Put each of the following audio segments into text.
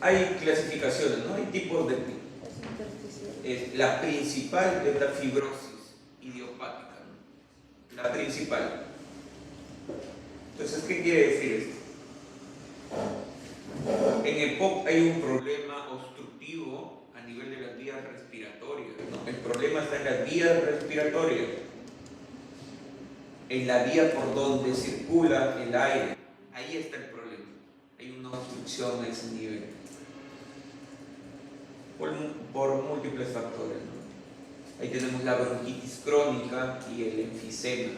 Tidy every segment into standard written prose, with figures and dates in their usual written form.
hay clasificaciones, ¿no? Hay tipos de PIC. La principal es la fibrosis idiopática, ¿no? La principal. Entonces, ¿qué quiere decir esto? En EPOC hay un problema obstructivo a nivel de las vías respiratorias, ¿no? El problema está en las vías respiratorias, en la vía por donde circula el aire. Ahí está el problema. Hay una obstrucción a ese nivel. Por múltiples factores, ¿no? Ahí tenemos la bronquitis crónica y el enfisema,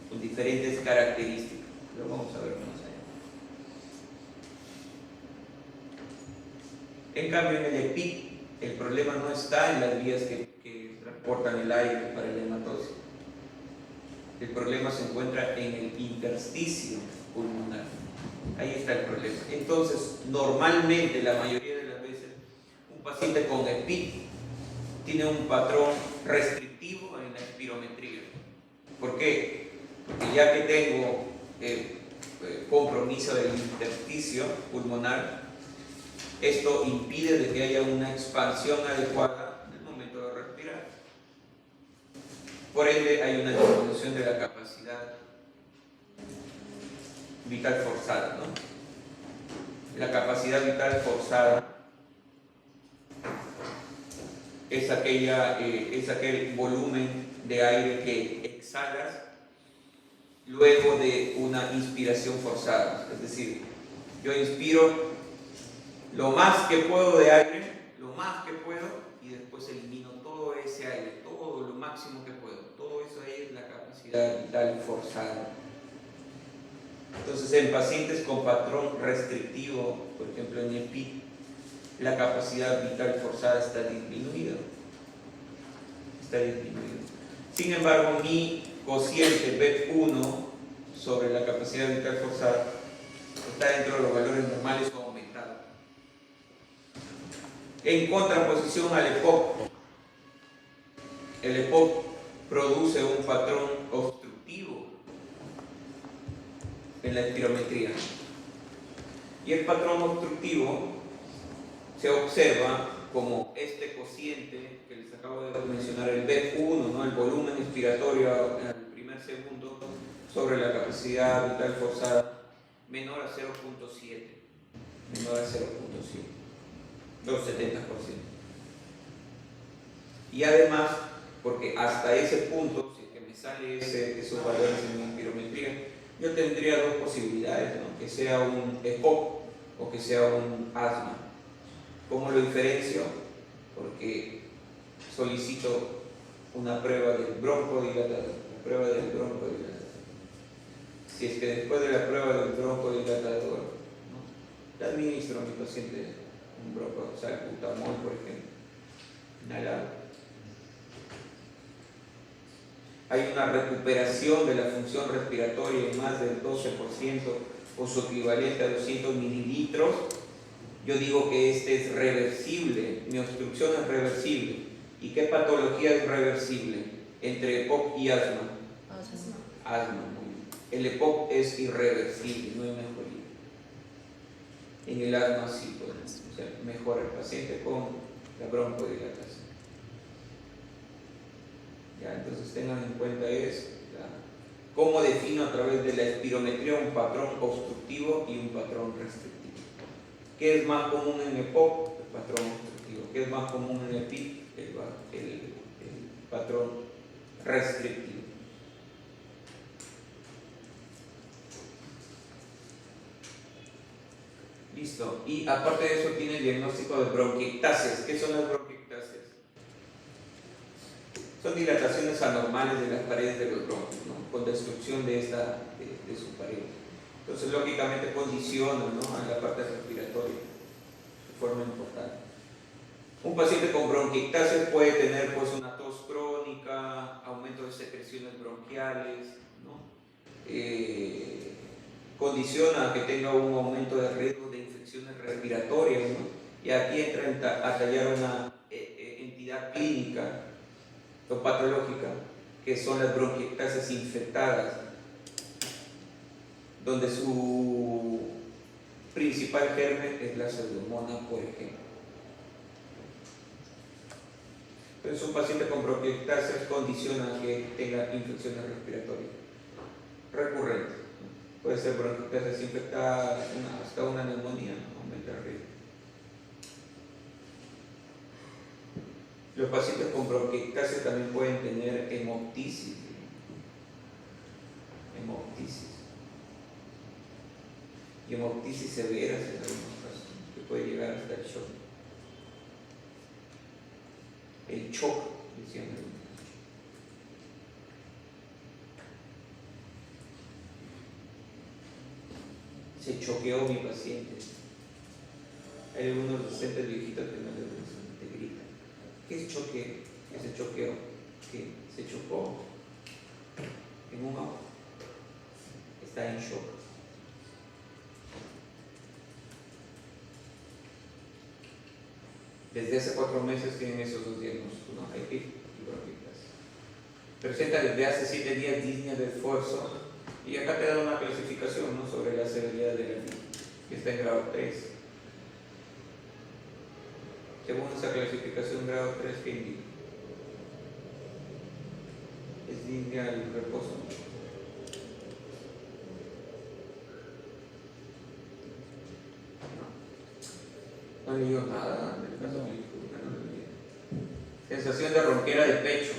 con diferentes características. Lo vamos a ver más allá. En cambio, en el EPIC, el problema no está en las vías que transportan el aire para el hematosis. El problema se encuentra en el intersticio pulmonar. Ahí está el problema. Entonces, normalmente, la mayoría de las veces, un paciente con EPIC tiene un patrón restrictivo en la espirometría. ¿Por qué? Porque ya que tengo compromiso del intersticio pulmonar, esto impide de que haya una expansión adecuada en el momento de respirar. Por ende, hay una disminución de la capacidad vital forzada, ¿no? La capacidad vital forzada es aquel volumen de aire que exhalas luego de una inspiración forzada. Es decir, yo inspiro lo más que puedo de aire, lo más que puedo, y después elimino todo ese aire, todo lo máximo que puedo. Todo eso ahí es la capacidad vital forzada. Entonces, en pacientes con patrón restrictivo, por ejemplo en EPIC, la capacidad vital forzada está disminuida. Sin embargo, mi cociente B1 sobre la capacidad vital forzada está dentro de los valores normales o aumentado. En contraposición al EPOC, el EPOC produce un patrón obstructivo en la espirometría. Y el patrón obstructivo se observa como este cociente que les acabo de mencionar, el B1, ¿no? El volumen expiratorio en el primer segundo sobre la capacidad vital forzada menor a 0.7, menor a 0.7, 2,70%. Y además, porque hasta ese punto, si es que me sale esos valores en mi espirometría, yo tendría dos posibilidades, ¿no? Que sea un EPOC o que sea un asma. ¿Cómo lo diferencio? Porque solicito una prueba del broncodilatador. La prueba del broncodilatador. Si es que después de la prueba del broncodilatador, ¿no?, le administro a mi paciente un bronco, o sea, el butamol, por ejemplo, inhalado, hay una recuperación de la función respiratoria en más del 12% o su equivalente a 200 mililitros. Yo digo que este es reversible, mi obstrucción es reversible. ¿Y qué patología es reversible entre EPOC y asma? Asma. El EPOC es irreversible, no hay mejoría. En el asma sí podemos, o sea, mejora el paciente con la broncodilatación. Ya, entonces tengan en cuenta eso. ¿Cómo defino a través de la espirometría un patrón obstructivo y un patrón restrictivo? ¿Qué es más común en EPOC? El patrón obstructivo. ¿Qué es más común en EPIC? El patrón restrictivo. Listo. Y aparte de eso tiene el diagnóstico de bronquiectasias. ¿Qué son las bronquiectasias? Son dilataciones anormales de las paredes de los bronquios, ¿no?, con destrucción de su pared. Entonces, lógicamente condiciona, ¿no?, a la parte respiratoria de forma importante. Un paciente con bronquiectasias puede tener pues una tos crónica, aumento de secreciones bronquiales, ¿no? Condiciona a que tenga un aumento de riesgo de infecciones respiratorias, ¿no? Y aquí entra a tallar una entidad clínica o patológica, que son las bronquiectasias infectadas, donde su principal germen es la Pseudomonas, por ejemplo. Entonces, un paciente con bronquiectasis condiciona que tenga infecciones respiratorias recurrentes. Puede ser bronquiectasis infectada, hasta una neumonía, ¿no? Aumenta el riesgo. Los pacientes con bronquiectasis también pueden tener hemoptisis. Y hemoptisis severas en algunos casos, que puede llegar hasta el shock. El shock, decían algunos. Se choqueó mi paciente. Hay algunos docentes viejitos que no les gritan. ¿Qué es choqueo? ¿Qué se choqueó? ¿Qué? Se chocó en un auto. Está en shock. Desde hace 4 meses tienen esos dos diagnósticos, ¿no? EPI y bronquiectasis. Presenta desde hace 7 días disnea de esfuerzo. Y acá te da una clasificación, ¿no? Sobre la severidad de la disnea, que está en grado 3. Según esa clasificación, grado 3, ¿qué indica? Es disnea al reposo. No leyó nada del caso clínico. Sensación de ronquera de pecho.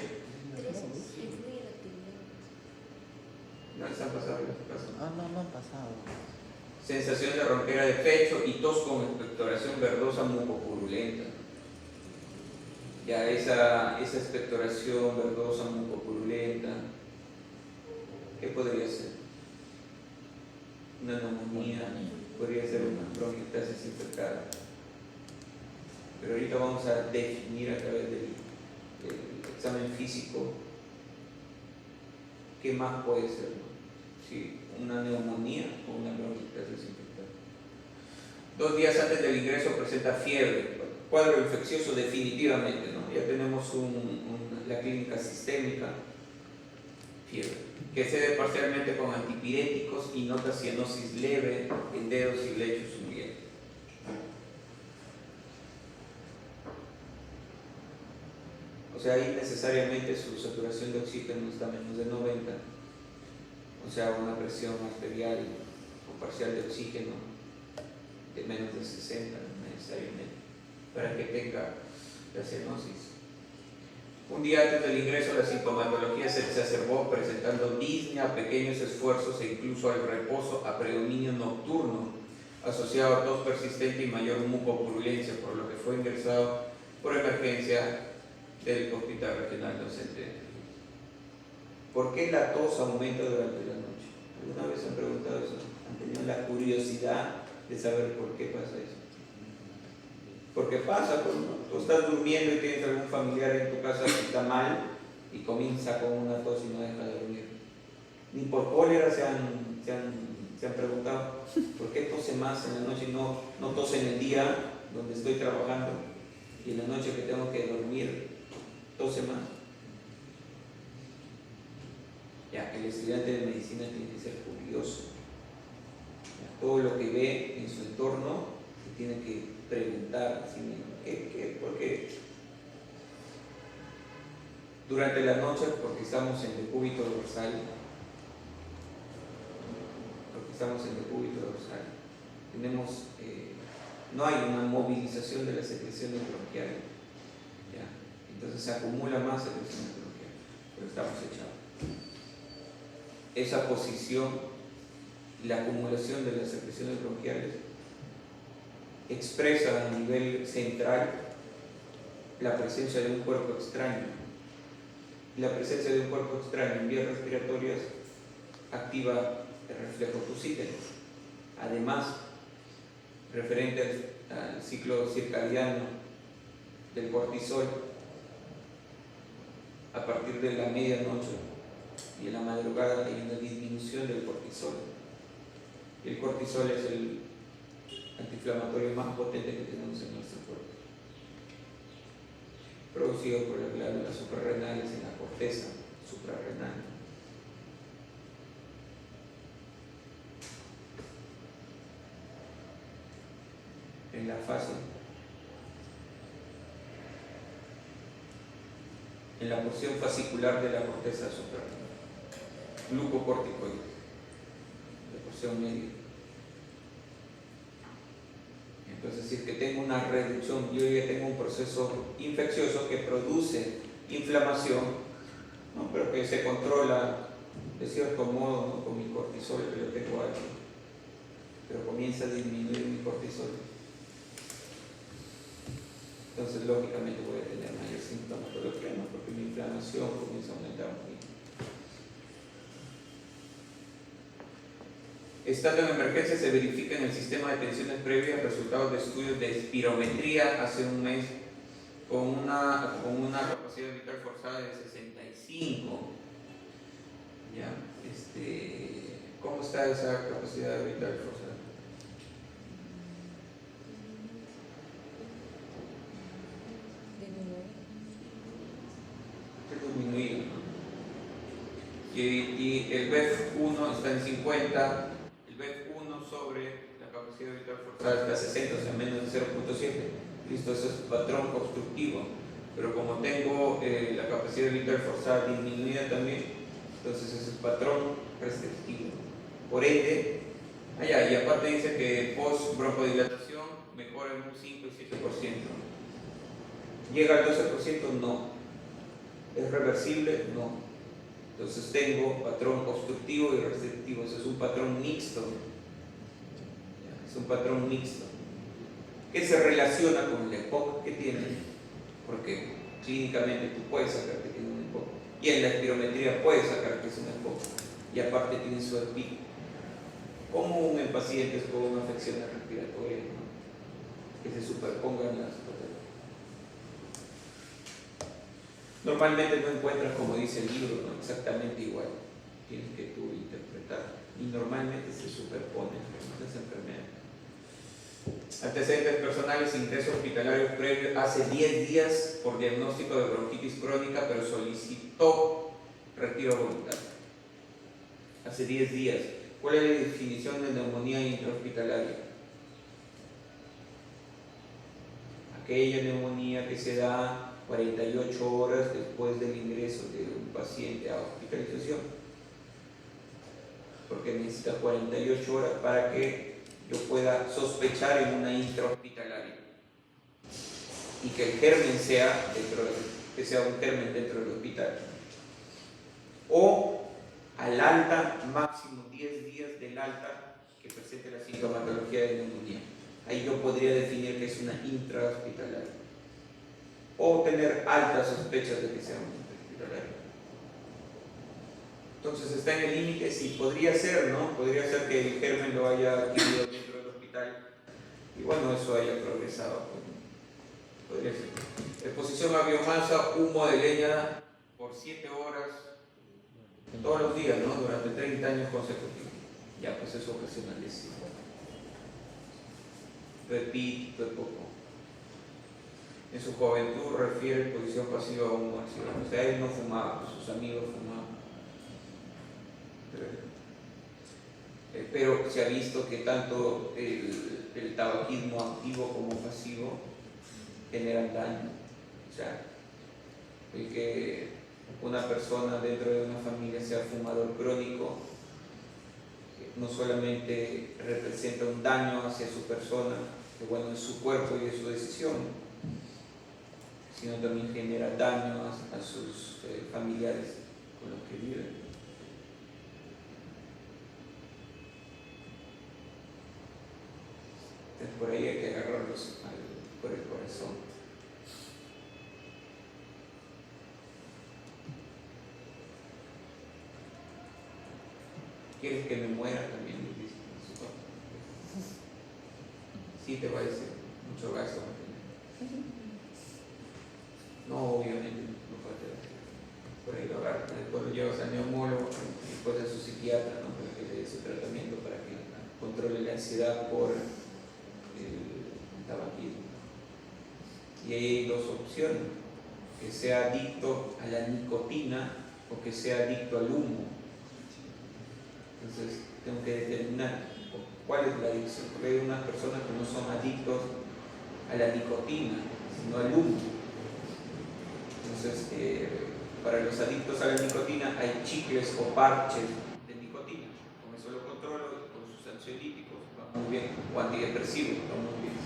No les han pasado los casos. No han pasado. Sensación de ronquera de pecho y tos con expectoración verdosa mucopurulenta. Ya esa expectoración verdosa mucopurulenta, ¿qué podría ser? Una neumonía, podría ser una bronquiectasis infectada. Pero ahorita vamos a definir a través del examen físico qué más puede ser, ¿no? Si una neumonía o una bronquiectasis infectada. 2 días antes del ingreso presenta fiebre, cuadro infeccioso definitivamente, ¿no? Ya tenemos la clínica sistémica, fiebre, que cede parcialmente con antipiréticos y nota cianosis leve en dedos y lechos humillante. O sea, ahí necesariamente su saturación de oxígeno está menos de 90, o sea, una presión arterial o parcial de oxígeno de menos de 60, necesariamente, para que tenga la cianosis. Un día antes del ingreso, la sintomatología se exacerbó presentando disnea, pequeños esfuerzos e incluso al reposo a predominio nocturno, asociado a tos persistente y mayor mucopurulencia, por lo que fue ingresado por emergencia del Hospital Regional Docente. ¿Por qué la tos aumenta durante la noche? ¿Alguna vez han preguntado eso? ¿Han tenido la curiosidad de saber por qué pasa eso? Porque pasa, pues, ¿no? Tú estás durmiendo y tienes algún familiar en tu casa que está mal y comienza con una tos y no deja de dormir. Ni por cólera se han preguntado por qué tose más en la noche y no tose en el día donde estoy trabajando y en la noche que tengo que dormir tose más. Ya, el estudiante de medicina tiene que ser curioso. Ya, todo lo que ve en su entorno se tiene que preguntar a sí mismo, ¿por qué? Durante la noche, porque estamos en decúbito dorsal, tenemos, no hay una movilización de las secreciones bronquiales, ¿ya? Entonces se acumula más secreciones bronquiales, pero estamos echados. Esa posición, la acumulación de las secreciones bronquiales, expresa a nivel central la presencia de un cuerpo extraño. La presencia de un cuerpo extraño en vías respiratorias activa el reflejo tusígeno. Además, referente al ciclo circadiano del cortisol, a partir de la medianoche y en la madrugada hay una disminución del cortisol. Y el cortisol es el antiinflamatorio más potente que tenemos en nuestro cuerpo, producido por las glándulas suprarrenales en la corteza suprarrenal. en la fase, en la porción fascicular de la corteza suprarrenal, glucocorticoide, la porción media. Entonces, si es que tengo una reducción, yo ya tengo un proceso infeccioso que produce inflamación, ¿no? Pero que se controla de cierto modo, ¿no? Con mi cortisol que yo tengo aquí, pero comienza a disminuir mi cortisol. Entonces, lógicamente voy a tener mayor sintomatología, ¿no? Porque mi inflamación comienza a aumentar un poquito. Estando en emergencia, se verifica en el sistema de tensiones previas resultados de estudios de espirometría hace un mes con una capacidad vital forzada de 65. ¿Ya? ¿Cómo está esa capacidad vital forzada? Disminuido. Y el BEF1 está en 50, el BEF1 sobre la capacidad vital forzada está en 60, o sea, menos de 0.7. Listo, eso es patrón obstructivo. Pero como tengo la capacidad vital forzada disminuida también, entonces ese es patrón restrictivo. Por ende, y aparte dice que post broncodilatación mejora en un 5 y 7%. ¿Llega al 12%? No. ¿Es reversible? No. Entonces tengo patrón obstructivo y restrictivo. Eso es un patrón mixto. Es un patrón mixto que se relaciona con el EPOC que tiene, porque clínicamente tú puedes sacar que tiene un EPOC y en la espirometría puedes sacar que es un EPOC y aparte tiene su EPIC común en pacientes con afecciones respiratorias, ¿no? Que se superpongan las patologías. Normalmente no encuentras, como dice el libro, ¿no? Exactamente igual, tienes que tú interpretar y normalmente se superponen las enfermedades. Antecedentes personales, ingreso hospitalario previo hace 10 días por diagnóstico de bronquitis crónica, pero solicitó retiro voluntario. Hace 10 días. ¿Cuál es la definición de neumonía intrahospitalaria? Aquella neumonía que se da 48 horas después del ingreso de un paciente a hospitalización, porque necesita 48 horas para que yo pueda sospechar en una intrahospitalaria y que el germen sea un germen dentro del hospital, o al alta, máximo 10 días del alta que presente la sintomatología de neumonía. Ahí yo podría definir que es una intrahospitalaria o tener altas sospechas de que sea una intrahospitalaria. Entonces está en el límite, sí, podría ser, ¿no? Podría ser que el germen lo haya adquirido dentro del hospital y bueno, eso haya progresado. Podría ser. Exposición a biomasa, humo de leña por 7 horas todos los días, ¿no? Durante 30 años consecutivos. Ya, pues eso ocasiona lesión. Repito, poco. En su juventud refiere exposición pasiva a humo acción. O sea, él no fumaba, pues sus amigos fumaban. Pero se ha visto que tanto el tabaquismo activo como pasivo generan daño. O sea, el que una persona dentro de una familia sea fumador crónico no solamente representa un daño hacia su persona, que bueno, es su cuerpo y es su decisión, sino también genera daño a sus familiares con los que viven. Entonces por ahí hay que agarrarlos por el corazón. ¿Quieres que me muera también? Dice su papá. Sí, te va a decir, mucho gasto. No, obviamente, no puede ser. Por ahí lo agarran, después lo llevas al neumólogo, después a su psiquiatra, ¿no? Para que le dé su tratamiento, para que controle la ansiedad por el tabaquismo. Y ahí hay dos opciones: que sea adicto a la nicotina o que sea adicto al humo. Entonces tengo que determinar cuál es la adicción, porque hay unas personas que no son adictos a la nicotina, sino al humo. Entonces, para los adictos a la nicotina hay chicles o parches de nicotina. Con eso lo controlo, con sus ansiolíticos va muy bien, o antidepresivos va muy bien.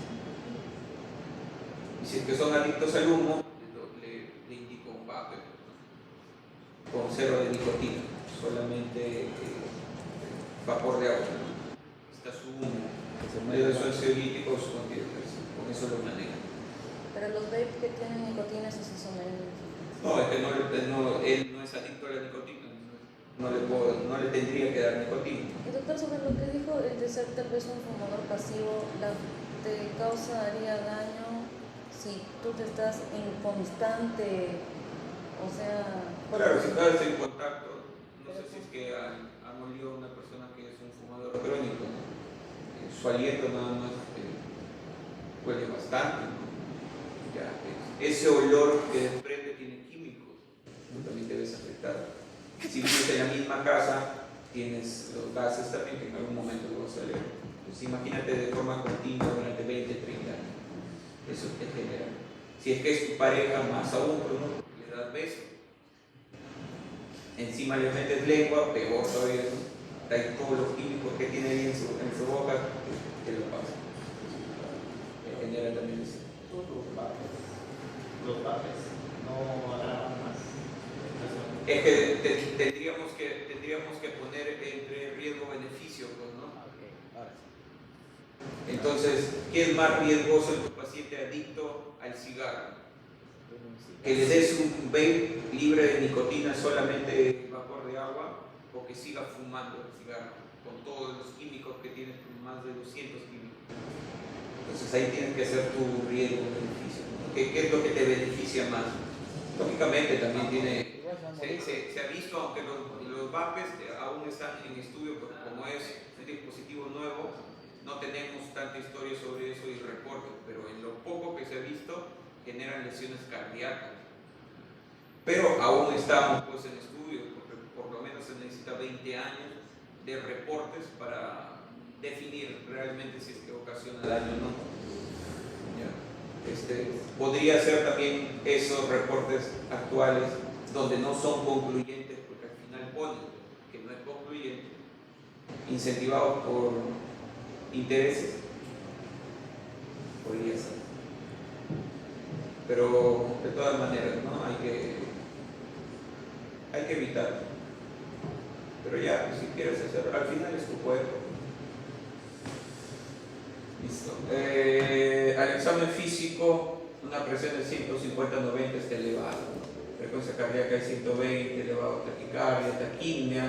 Y si es que son adictos al humo, le indico un vape con cero de nicotina, solamente vapor de agua. Está su humo, de su ansiolítico, su antidepresivo, con eso lo maneja. Pero los vapes que tienen nicotina, esos sí son beneficios. No, es que él no es adicto a la nicotina, no le tendría que dar nicotina. Y doctor, sobre lo que dijo, el de ser tal vez un fumador pasivo, ¿te causaría daño si tú te estás en constante, o sea... Claro, si estás en contacto, no sé si es que han olido a una persona que es un fumador crónico, ¿no? Su aliento nada más huele bastante, ¿no? Ya, ese olor que desprende tiene químicos, ¿no? También te ves afectado. Si vives en la misma casa, tienes los gases también que en algún momento lo vas a leer. Pues imagínate de forma continua durante 20, 30 años. Eso te genera. Si es que es tu pareja, más aún, pues, ¿no? Le das beso. Encima le metes lengua, peor todavía, ¿no? Hay todos los químicos que tiene ahí en su boca, que lo pasa. Que genera también eso. Los vapes no agravan más. Es que tendríamos que poner entre riesgo-beneficio, pues, ¿no? Okay, ahora sí. Entonces, ¿qué es más riesgoso en tu paciente adicto al cigarro? Que le des un vape libre de nicotina, solamente vapor de agua, o que siga fumando el cigarro con todos los químicos que tiene, más de 200 químicos. Entonces ahí tienes que hacer tu riesgo-beneficio, ¿no? ¿Qué es lo que te beneficia más? Lógicamente también se ha visto, aunque los vapes aún están en estudio, porque como es un dispositivo nuevo, no tenemos tanta historia sobre eso y reportes, pero en lo poco que se ha visto generan lesiones cardíacas. Pero aún estamos pues en estudio, porque por lo menos se necesita 20 años de reportes para definir realmente si es que ocasiona daño o no. Podría ser también esos reportes actuales donde no son concluyentes, porque al final ponen que no es concluyente, incentivados por intereses, podría ser. Pero de todas maneras, ¿no? Hay que evitarlo. Pero ya, pues, si quieres hacerlo, al final es tu cuerpo. Listo. Al examen físico, una presión de 150-90 está elevada. Frecuencia cardíaca de 120, elevado taquicardia, taquimia,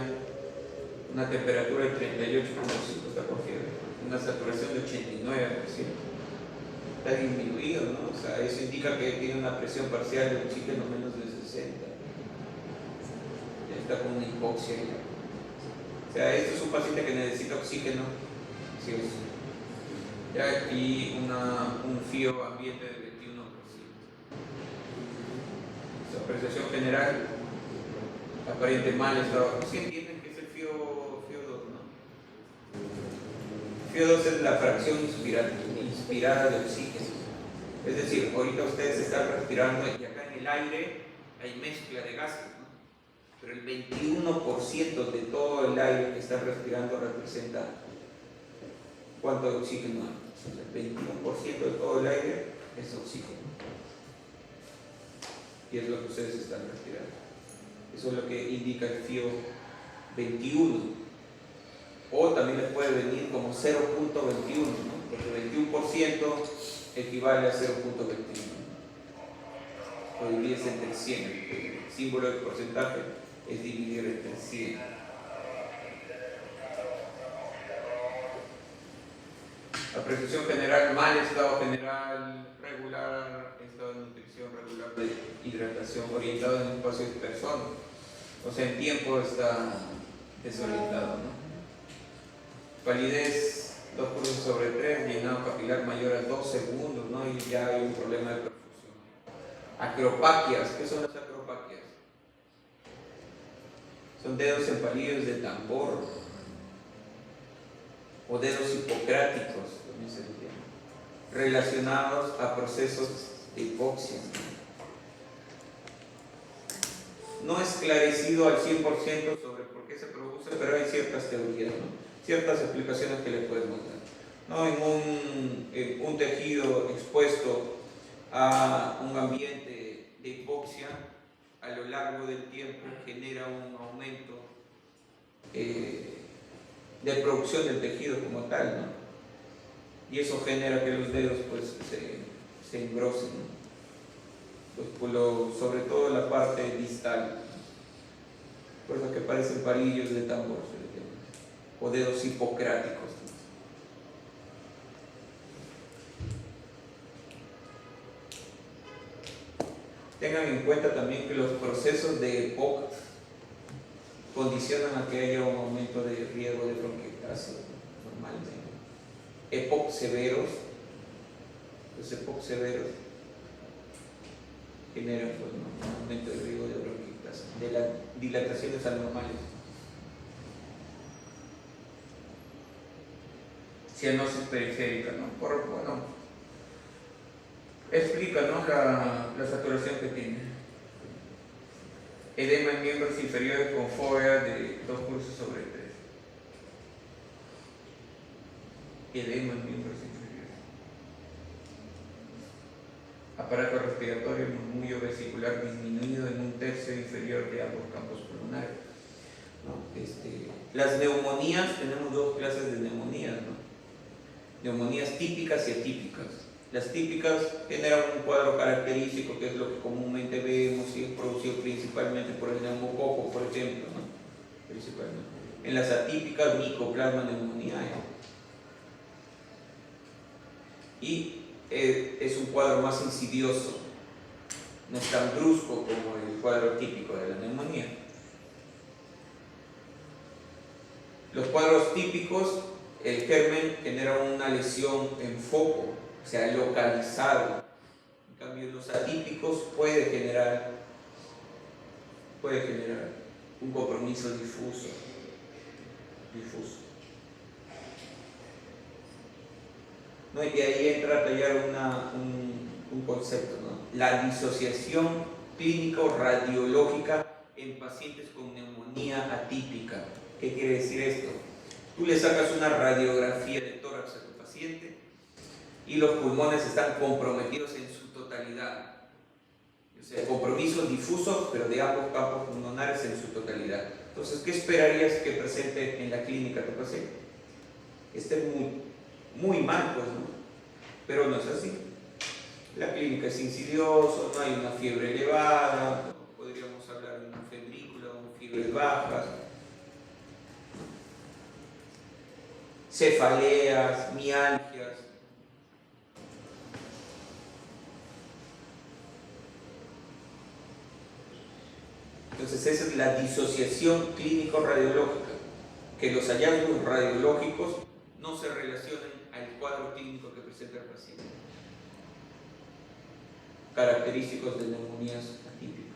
una temperatura de 38,5 está por fiebre, una saturación de 89%. Está disminuido, ¿no? O sea, eso indica que tiene una presión parcial de oxígeno menos de 60. Ya está con una hipoxia ya. O sea, esto es un paciente que necesita oxígeno, sí o sí. Ya, y un FIO ambiente de 21%. Su apreciación general, aparente mal estado. Sí entienden que es el FIO 2, ¿no? FIO 2 es la fracción inspirada de oxígeno. Es decir, ahorita ustedes están respirando y acá en el aire hay mezcla de gases, ¿no? Pero el 21% de todo el aire que están respirando representa cuánto de oxígeno hay. El 21% de todo el aire es oxígeno. Y es lo que ustedes están respirando. Eso es lo que indica el FIO 21. O también les puede venir como 0.21, ¿no? Porque 21% equivale a 0.21. O divides entre 100. El símbolo del porcentaje es dividir entre 100. Apreciación general, mal estado general, regular, estado de nutrición regular, de hidratación, orientado en espacio dispersón. O sea, en tiempo está desorientado, ¿no? Palidez 2/3, llenado capilar mayor a 2 segundos, ¿no? Y ya hay un problema de perfusión. Acropaquias, ¿qué son las acropaquias? Son dedos empalidos de tambor o dedos hipocráticos, también se entiende. relacionados a procesos de hipoxia. No esclarecido al 100% sobre por qué se produce, pero hay ciertas teorías, ¿no? Ciertas explicaciones que le podemos dar, ¿no? En un tejido expuesto a un ambiente de hipoxia, a lo largo del tiempo genera un aumento de producción del tejido como tal, ¿no? Y eso genera que los dedos pues se engrosen, ¿no? Pues sobre todo la parte distal, por eso que parecen palillos de tambor, o dedos hipocráticos, ¿no? Tengan en cuenta también que los procesos de EPOC condicionan a que haya un aumento de riesgo de bronquiectasis, ¿no? Normalmente. EPOC severos, los EPOC severos generan pues, ¿no? Un aumento de riesgo de bronquiectasis, de las dilataciones anormales. Cianosis periférica, ¿no? Bueno, explica, ¿no? la saturación que tiene. Edema en miembros inferiores con fobia de 2 pulsos sobre 3. Edema en miembros inferiores. Aparato respiratorio, murmullo vesicular disminuido en un tercio inferior de ambos campos pulmonares, ¿no? Las neumonías, tenemos dos clases de neumonías, ¿no? Neumonías típicas y atípicas. Las típicas generan un cuadro característico, que es lo que comúnmente vemos y es producido principalmente por el neumococo, por ejemplo, ¿no? Principalmente. En las atípicas, Mycoplasma pneumoniae. Y es un cuadro más insidioso, no es tan brusco como el cuadro típico de la neumonía. Los cuadros típicos, el germen genera una lesión en foco, o sea, localizado. En cambio, los atípicos puede generar un compromiso difuso. ¿No? Y ahí entra a tallar un concepto, ¿no? La disociación clínico-radiológica en pacientes con neumonía atípica. ¿Qué quiere decir esto? Tú le sacas una radiografía de tórax a tu paciente y los pulmones están comprometidos en su totalidad. O sea, compromisos difusos, pero de ambos campos pulmonares en su totalidad. Entonces, ¿qué esperarías que presente en la clínica tu paciente? Esté muy mal, pues, ¿no? Pero no es así. La clínica es insidiosa, no hay una fiebre elevada, podríamos hablar de una febrícula o fiebres bajas, cefaleas, mialgias. Entonces esa es la disociación clínico-radiológica, que los hallazgos radiológicos no se relacionen al cuadro clínico que presenta el paciente. Característicos de neumonías atípicas.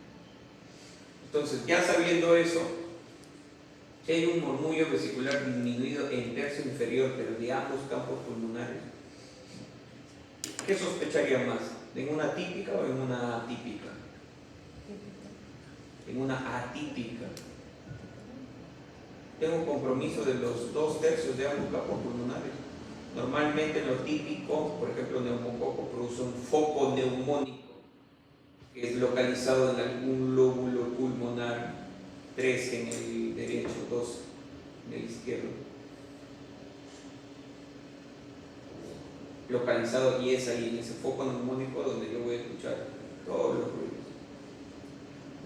Entonces, ya sabiendo eso, si hay un murmullo vesicular disminuido en tercio inferior, pero de ambos campos pulmonares, ¿qué sospecharía más? ¿En una típica o en una atípica? En una atípica. Tengo un compromiso de los 2/3 de ambos campos pulmonares. Normalmente lo típico, por ejemplo, el neumococo produce un foco neumónico que es localizado en algún lóbulo pulmonar, 3 en el derecho, 2 en el izquierdo. Localizado, y es ahí en ese foco neumónico donde yo voy a escuchar todos los ruidos.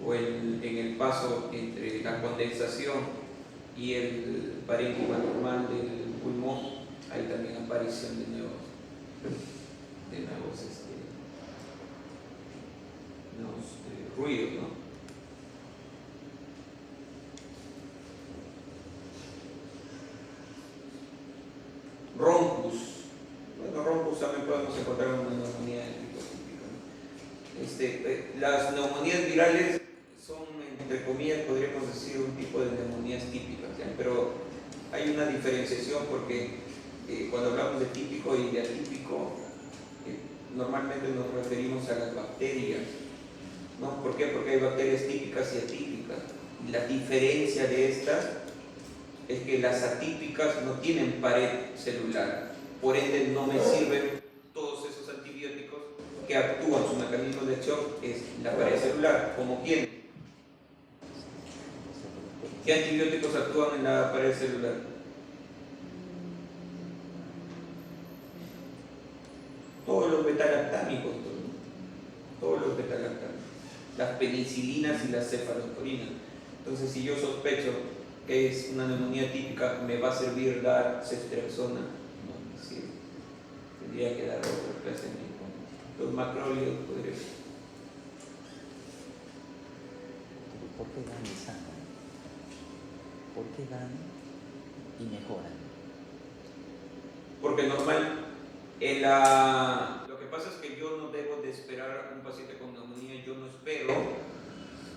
O en el paso entre la condensación y el parénquima normal del pulmón, hay también aparición de nuevos ruidos, ¿no? Roncus. Bueno, roncus también podemos encontrar en una neumonía típica, ¿no? Las neumonías virales son, entre comillas, podríamos decir, un tipo de neumonías típicas, ¿ya? Pero hay una diferenciación porque cuando hablamos de típico y de atípico, normalmente nos referimos a las bacterias, ¿no? ¿Por qué? Porque hay bacterias típicas y atípicas. Y la diferencia de estas es que las atípicas no tienen pared celular, por ende no me sirven todos esos antibióticos que actúan, su mecanismo de acción es la pared celular. ¿Como quién? ¿Qué antibióticos actúan en la pared celular? Todos los betalactámicos, todos los betalactámicos, las penicilinas y las cefalosporinas. Entonces, si yo sospecho que es una neumonía típica, ¿me va a servir dar ceftriaxona? No me sirve. Tendría que dar otra clase de los macrólidos podría ser. ¿Por qué dan y sanan? ¿Por qué dan y mejoran? Porque lo que pasa es que yo no debo de esperar a un paciente con neumonía, yo no espero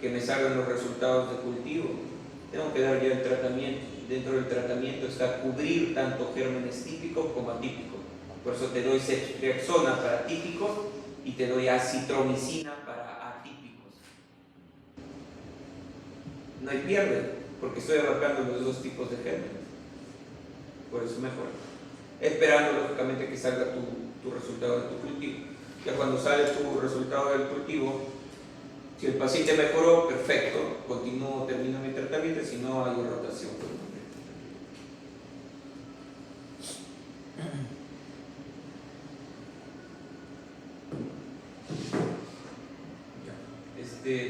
que me salgan los resultados de cultivo. Tengo que dar ya el tratamiento. Dentro del tratamiento está cubrir tanto gérmenes típicos como atípicos. Por eso te doy ceftriaxona para típicos y te doy acitromicina para atípicos. No hay pierde, porque estoy abarcando los dos tipos de gérmenes. Por eso mejor. Esperando lógicamente que salga tu resultado de tu cultivo. Ya cuando sale tu resultado del cultivo, si el paciente mejoró, perfecto, continúo, termino mi tratamiento, si no hay rotación.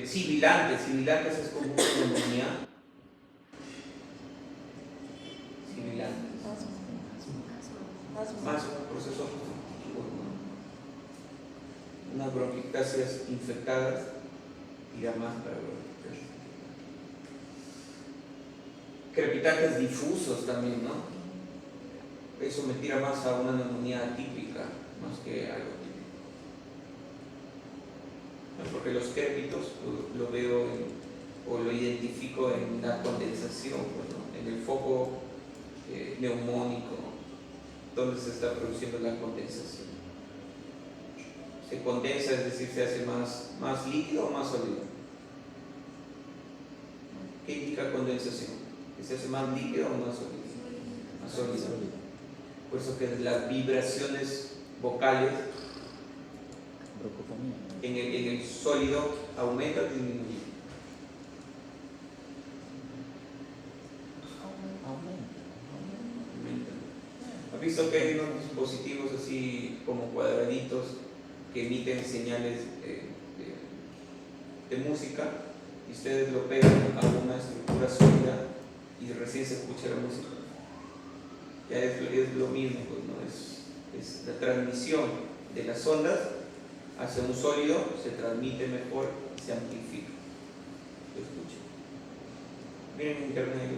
Sibilantes es como una neumonía. Sibilantes. Más un proceso constitutivo, ¿no? Unas bronquiectasias infectadas irá más para bronquiectasias. Crepitantes difusos también, ¿no? Eso me tira más a una neumonía atípica, más que algo típico. Porque los crépitos lo veo o lo identifico en la condensación, pues, ¿no? En el foco neumónico, donde se está produciendo la condensación. Se condensa, es decir, se hace más líquido o más sólido. ¿Qué indica condensación? ¿Que se hace más líquido o más sólido? Más sólido. Por eso que las vibraciones vocales en el sólido aumenta o disminuye. Aumenta. ¿Has visto que hay unos dispositivos así como cuadraditos que emiten señales de música y ustedes lo pegan a una estructura sólida y recién se escucha la música? Ya es lo mismo, pues, ¿no? Es la transmisión de las ondas hacia un sólido, se transmite mejor y se amplifica. Lo escuchan. Miren en internet hay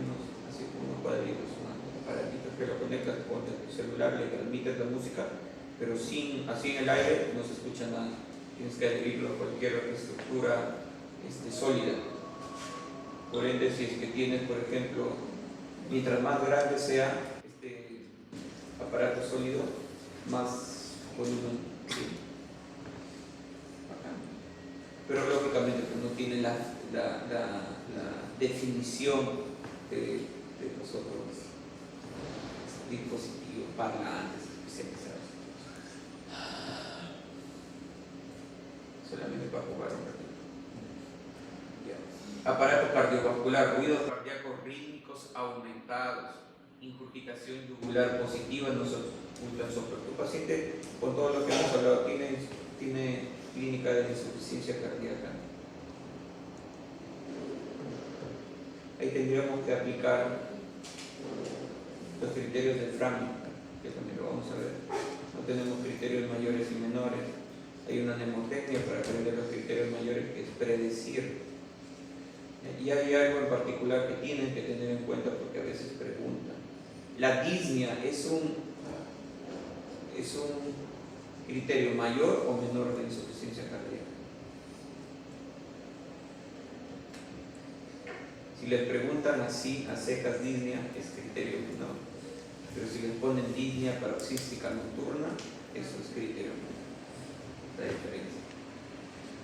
así como unos cuadritos, unos aparatitos que lo conectas con tu celular, le transmites la música, pero así en el aire no se escucha nada. Tienes que adherirlo a cualquier estructura sólida. Por ende, si es que tienes, por ejemplo, mientras más grande sea este aparato sólido, más volumen tiene. Pero lógicamente pues, no tiene la definición de los otros dispositivos parlantes especializados. Solamente para jugar un ratito. Ya. Aparato cardiovascular, ruidos cardíacos rítmicos aumentados, incurgitación yugular positiva, no se ocultan soplo. Tu paciente, con todo lo que hemos hablado, tiene clínica de insuficiencia cardíaca. Ahí tendríamos que aplicar los criterios del Framingham, que también lo vamos a ver. No tenemos criterios mayores y menores. Hay una mnemotecnia para aprender los criterios mayores que es predecir. Y hay algo en particular que tienen que tener en cuenta porque a veces preguntan. La disnea es un criterio mayor o menor de insuficiencia cardíaca. Si les preguntan así a secas disnea, es criterio menor. Pero si les ponen disnea paroxística nocturna, eso es criterio menor.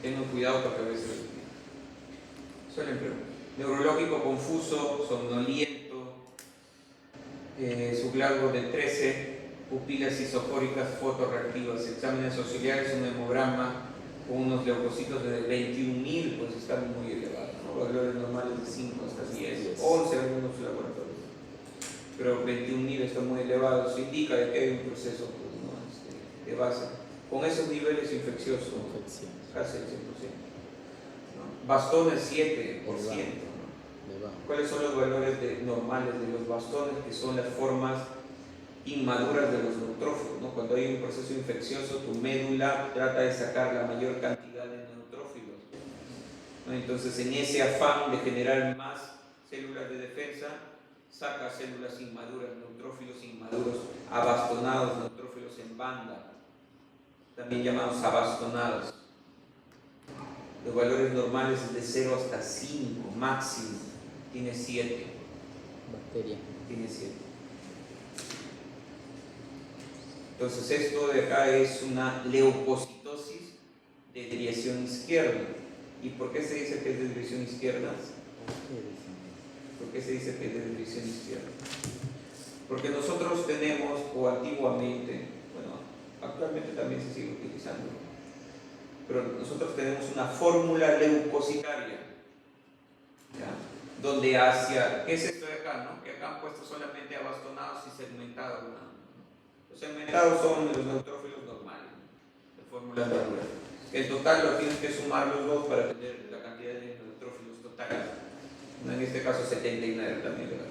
tengan cuidado porque a veces suelen preguntar. Neurológico confuso, somnoliento, subglabo de 13, pupilas isofóricas fotorreactivas, exámenes auxiliares, un hemograma con unos leucocitos de 21.000, pues están muy elevados, ¿no? Valores normales de 5 hasta 10, 11 algunos laboratorios, pero 21.000 están muy elevados, indica de que hay un proceso, pues, ¿no? De base. Con esos niveles infecciosos, casi el 100%. ¿No? Bastones 7%. ¿No? ¿Cuáles son los valores normales de los bastones? Que son las formas inmaduras de los neutrófilos, ¿no? Cuando hay un proceso infeccioso, tu médula trata de sacar la mayor cantidad de neutrófilos, ¿no? Entonces, en ese afán de generar más células de defensa, saca células inmaduras, neutrófilos inmaduros, abastonados, neutrófilos en banda, también llamados abastonados. Los valores normales es de 0 hasta 5, máximo, tiene 7. Bacteria. Tiene 7. Entonces esto de acá es una leucocitosis de desviación izquierda. ¿Y por qué se dice que es de desviación izquierda? ¿Por qué se dice que es de desviación izquierda? Porque nosotros tenemos, o antiguamente, bueno, actualmente también se sigue utilizando, pero nosotros tenemos una fórmula leucocitaria, ¿ya? Donde hacia, ¿qué es esto de acá? ¿No? Que acá han puesto solamente abastonados y segmentados, ¿no? Los segmentados son los neutrófilos normales, de fórmula natural. El total lo tienes que sumar los dos para tener la cantidad de neutrófilos totales. En este caso 79 también, ¿verdad?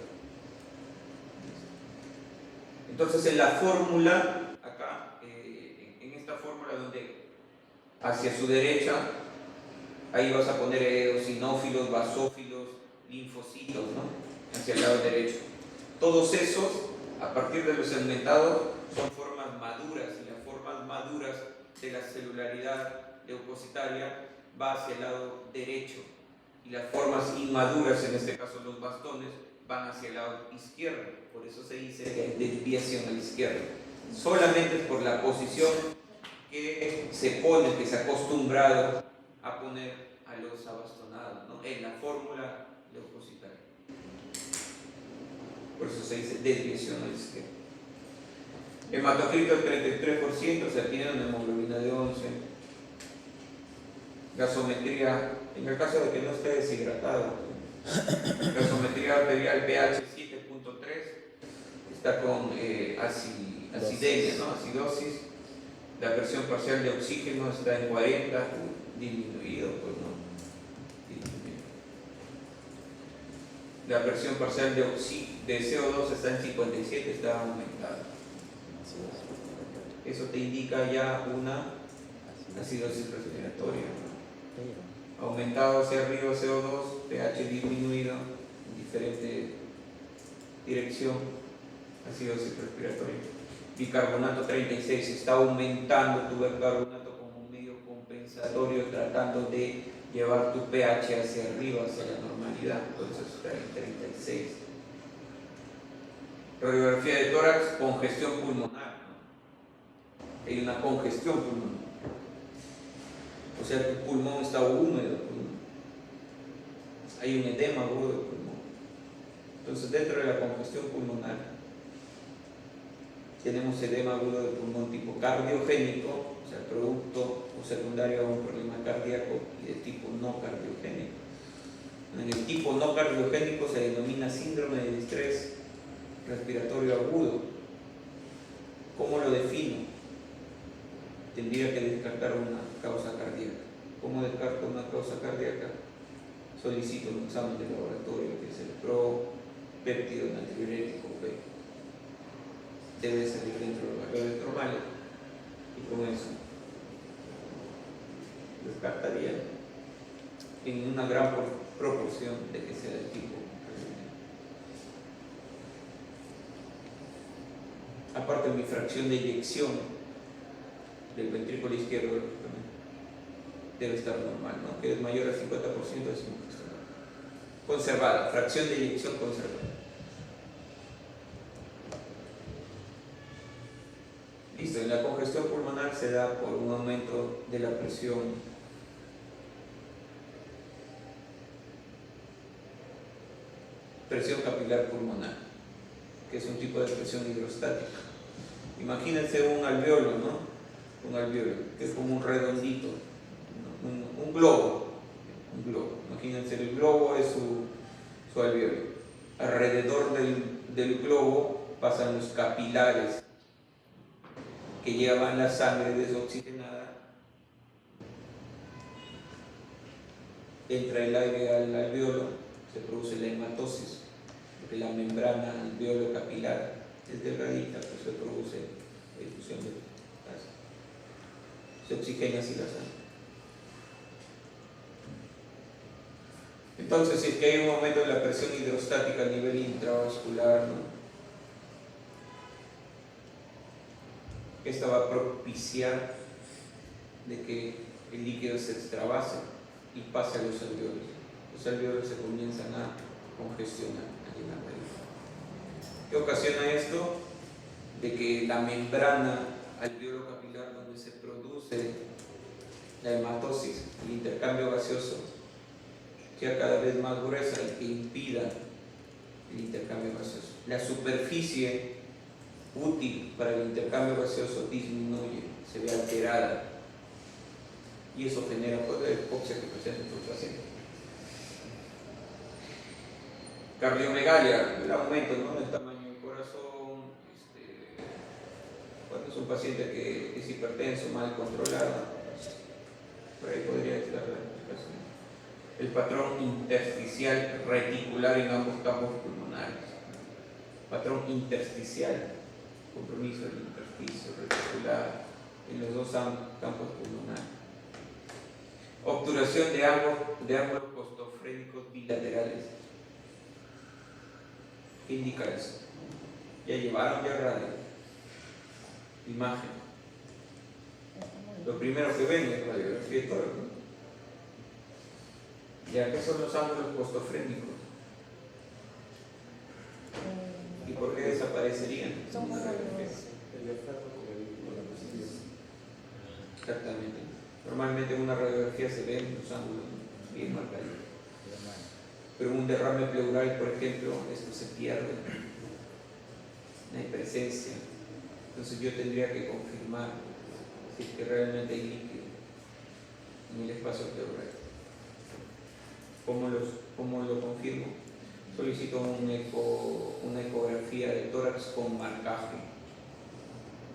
Entonces en la fórmula, acá, en esta fórmula donde hacia su derecha, ahí vas a poner eosinófilos, basófilos, linfocitos, ¿no? Hacia el lado derecho. Todos esos, a partir de los segmentados, son formas maduras, y las formas maduras de la celularidad leucocitaria va hacia el lado derecho, y las formas inmaduras, en este caso los bastones, van hacia el lado izquierdo. Por eso se dice que hay desviación a la izquierda. Solamente por la posición que se pone, que se ha acostumbrado a poner a los abastonados, ¿no? En la fórmula leucocitaria. Por eso se dice desviación a la izquierda. Hematocrito el 33%, se tiene una hemoglobina de 11. Gasometría, en el caso de que no esté deshidratado, gasometría arterial pH 7.3, está con acidemia, ¿no? Acidosis. La presión parcial de oxígeno está en 40, disminuido, pues no. Disminuido. La presión parcial de CO2 está en 57, está aumentada. Eso te indica ya una acidosis respiratoria. Aumentado hacia arriba CO2, pH disminuido en diferente dirección, acidosis respiratoria. Bicarbonato 36, está aumentando tu bicarbonato como un medio compensatorio, tratando de llevar tu pH hacia arriba, hacia la normalidad. Entonces está en 36. Radiografía de tórax, congestión pulmonar, ¿no? Hay una congestión pulmonar, o sea, tu pulmón está húmedo, hay un edema agudo del pulmón. Entonces, dentro de la congestión pulmonar tenemos edema agudo del pulmón tipo cardiogénico, o sea, producto o secundario a un problema cardíaco, y de tipo no cardiogénico. En el tipo no cardiogénico se denomina síndrome de distrés respiratorio agudo. ¿Cómo lo defino? Tendría que descartar una causa cardíaca. ¿Cómo descarto una causa cardíaca? Solicito un examen de laboratorio, que es el propéptido natriurético B. Debe salir dentro de los valores normales, y con eso descartaría en una gran proporción de que sea del tipo. Aparte, mi fracción de eyección del ventrículo izquierdo debe estar normal, ¿no? Que es mayor al 50%, decimos que está normal. Conservada, fracción de eyección conservada. Listo, en la congestión pulmonar se da por un aumento de la presión presión capilar pulmonar, que es un tipo de presión hidrostática. Imagínense un alveolo, ¿no? Un alveolo, que es como un redondito, ¿no? Un globo. Imagínense, el globo es su alveolo. Alrededor del globo pasan los capilares que llevan la sangre desoxigenada. Entra el aire al alveolo, se produce la hematosis, porque la membrana alveolo capilar es delgadita, pues se produce difusión de gas. Se oxigena así la sangre. Entonces, si es que hay un aumento de la presión hidrostática a nivel intravascular, ¿no? Esta va a propiciar de que el líquido se extravase y pase a los alveolos. Los alveolos se comienzan a congestionar, a llenar de aire. ¿Qué ocasiona esto? De que la membrana alveolo capilar donde se produce la hematosis, el intercambio gaseoso, sea cada vez más gruesa y que impida el intercambio gaseoso. La superficie útil para el intercambio gaseoso disminuye, se ve alterada, y eso genera hipoxia que presenta el paciente. Cardiomegalia, el aumento, ¿no?, del tamaño del corazón, cuando es un paciente que es hipertenso, mal controlado, por ahí podría estar la explicación. El patrón intersticial reticular en ambos campos pulmonares. Patrón intersticial, compromiso del intersticio reticular en los dos campos pulmonares. Obturación de ángulos postofrénicos bilaterales. ¿Qué indica eso? Ya llevaron radio, imagen. Lo primero que ven es radiografía de tórax, ¿no? ¿Ya qué son los ángulos postofrénicos? ¿Y por qué desaparecerían? Son como Exactamente. Normalmente en una radiografía se ven los ángulos bien marcaditos. Pero un derrame pleural, por ejemplo, esto se pierde. No hay presencia. Entonces yo tendría que confirmar si es que realmente hay líquido en el espacio pleural. ¿Cómo lo confirmo? Solicito una ecografía de tórax con marcaje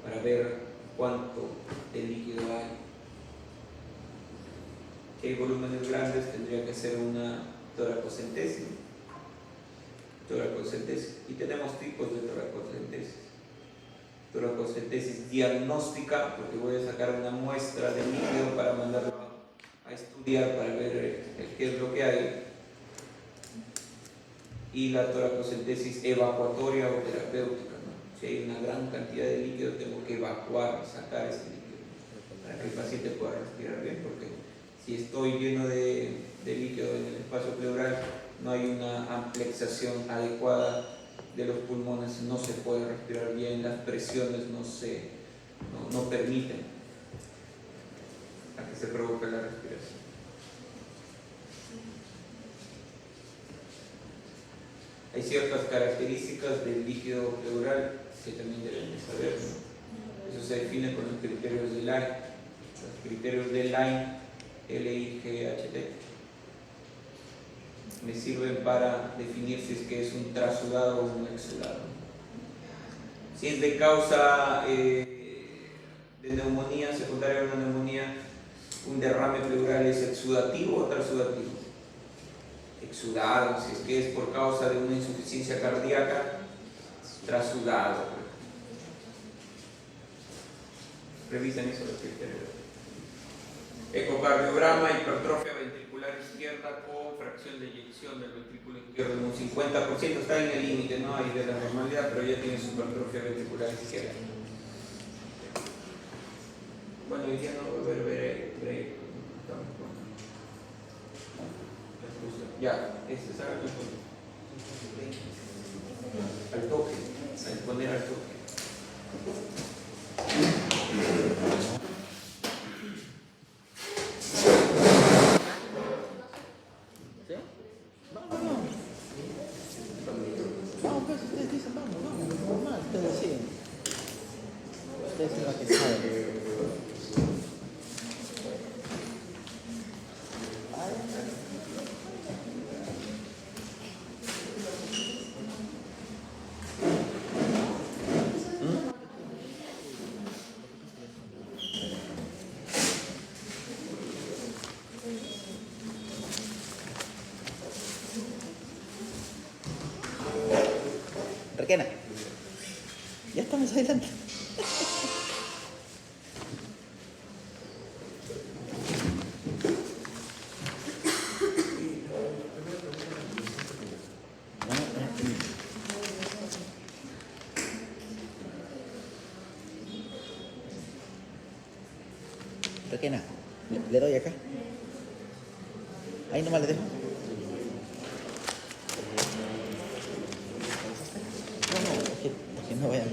para ver cuánto de líquido hay. Si hay volúmenes grandes, tendría que ser una toracocentesis. Y tenemos tipos de toracocentesis. Toracocentesis diagnóstica, porque voy a sacar una muestra de líquido para mandarlo a estudiar para ver qué es lo que hay. Y la toracocentesis evacuatoria o terapéutica, ¿no? Si hay una gran cantidad de líquido, tengo que evacuar, sacar ese líquido para que el paciente pueda respirar bien, porque si estoy lleno de líquido en el espacio pleural, no hay una amplexación adecuada de los pulmones, no se puede respirar bien, las presiones no permiten a que se provoque la respiración. Hay ciertas características del líquido pleural que también deben de saber, ¿no? Eso se define con los criterios de Line. Los criterios de Line, L-I-G-H-T, me sirven para definir si es que es un trasudado o un exudado. Si es de causa de neumonía, secundaria a una neumonía, un derrame pleural es exudativo o trasudativo. Exudado. Si es que es por causa de una insuficiencia cardíaca, trasudado. Revisen eso los criterios. Ecocardiograma, hipertrofia ventricular izquierda con fracción de eyección del ventrículo izquierdo en un 50%, está en el límite, ¿no? Ahí de la normalidad, pero ya tiene su hipertrofia ventricular izquierda. Bueno, hoy día no voy a volver a ver break. Ya, este es al toque, al poner al toque. Pequena. Ya estamos adelante. Pequena, le doy acá. Ahí nomás le dejo. No, es que no vayan a